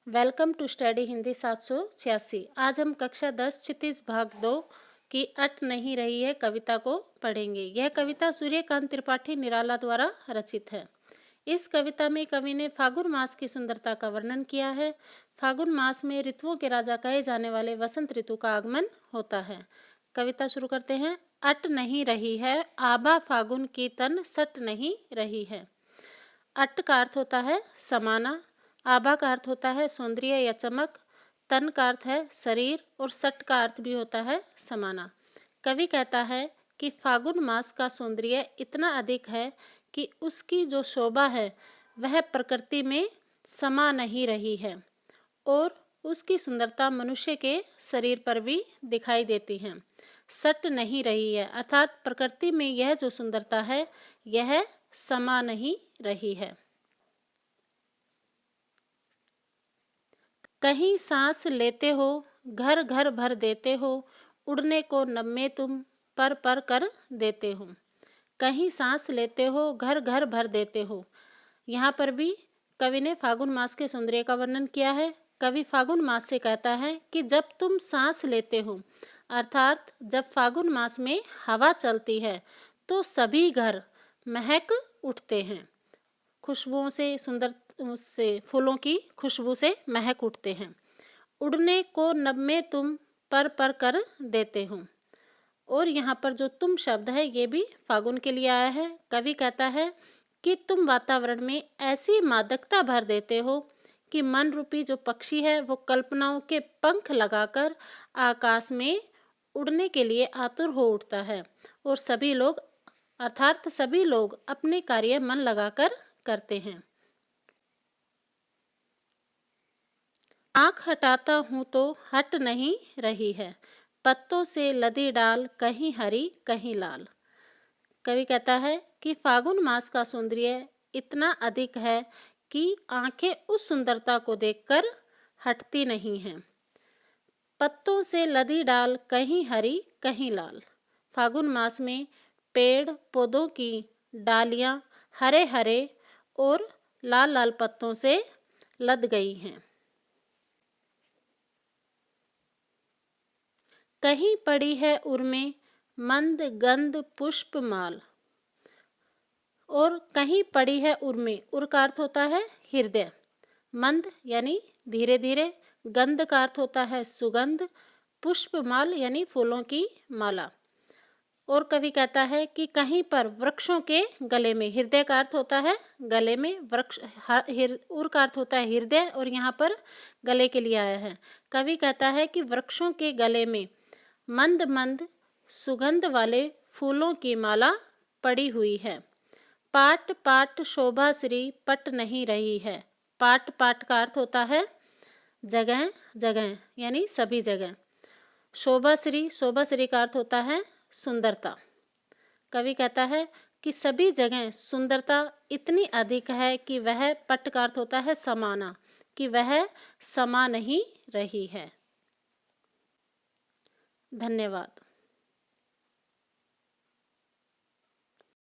Welcome to study Hindi 786। आज हम कक्षा 10 क्षितिज भाग 2 की अट नहीं रही है कविता को पढ़ेंगे। यह कविता सूर्यकांत त्रिपाठी निराला द्वारा रचित है। इस कविता में कवि ने फागुन मास की सुंदरता का वर्णन किया है। फागुन मास में ऋतुओं के राजा कहे जाने वाले वसंत ऋतु का आगमन होता है। कविता शुरू करते हैं। अट नहीं रही है आभा फागुन की तन सट नहीं रही है। अट का अर्थ होता है समाना, आभा का अर्थ होता है सौंदर्य या चमक, तन का अर्थ है शरीर और सट का अर्थ भी होता है समाना। कवि कहता है कि फागुन मास का सौंदर्य इतना अधिक है कि उसकी जो शोभा है वह प्रकृति में समा नहीं रही है और उसकी सुंदरता मनुष्य के शरीर पर भी दिखाई देती है। सट नहीं रही है अर्थात प्रकृति में यह जो सुंदरता है यह समा नहीं रही है। कहीं सांस लेते हो घर घर भर देते हो, उड़ने को नभ में तुम पर पर कर देते हो। कहीं सांस लेते हो घर घर भर देते हो। यहाँ पर भी कवि ने फागुन मास के सौंदर्य का वर्णन किया है। कवि फागुन मास से कहता है कि जब तुम सांस लेते हो अर्थात जब फागुन मास में हवा चलती है तो सभी घर महक उठते हैं। खुशबुओं से, सुंदर से फूलों की खुशबू से महक उठते हैं। उड़ने को नभ में तुम पर कर देते हो। और यहाँ पर जो तुम शब्द है ये भी फागुन के लिए आया है। कवि कहता है कि तुम वातावरण में ऐसी मादकता भर देते हो कि मन रूपी जो पक्षी है वो कल्पनाओं के पंख लगाकर आकाश में उड़ने के लिए आतुर हो उठता है और सभी लोग अर्थात सभी लोग अपने कार्य मन लगाकर करते हैं। आँख हटाता हूँ तो हट नहीं रही है, पत्तों से लदी डाल कहीं हरी कहीं लाल। कवि कहता है कि फागुन मास का सौंदर्य इतना अधिक है कि आंखें उस सुंदरता को देखकर हटती नहीं हैं। पत्तों से लदी डाल कहीं हरी कहीं लाल। फागुन मास में पेड़ पौधों की डालियां हरे हरे और लाल लाल पत्तों से लद गई हैं। कहीं पड़ी है उर्मे मंद गंध पुष्प माल। और कहीं पड़ी है उर्मे, उर का अर्थ होता है हृदय, मंद यानी धीरे धीरे, गंध का अर्थ होता है सुगंध, पुष्प माल यानी फूलों की माला। और कवि कहता है कि कहीं पर वृक्षों के गले में, हृदय का अर्थ होता है गले में, वृक्ष उर का अर्थ होता है हृदय और यहाँ पर गले के लिए आया है। कवि कहता है कि वृक्षों के गले में मंद मंद सुगंध वाले फूलों की माला पड़ी हुई है। पाट पाट शोभा श्री पट नहीं रही है। पाट पाट का अर्थ होता है जगह जगह यानी सभी जगह। शोभा श्री का अर्थ होता है सुंदरता। कवि कहता है कि सभी जगह सुंदरता इतनी अधिक है कि वह, पट का अर्थ होता है समाना, कि वह समा नहीं रही है। धन्यवाद।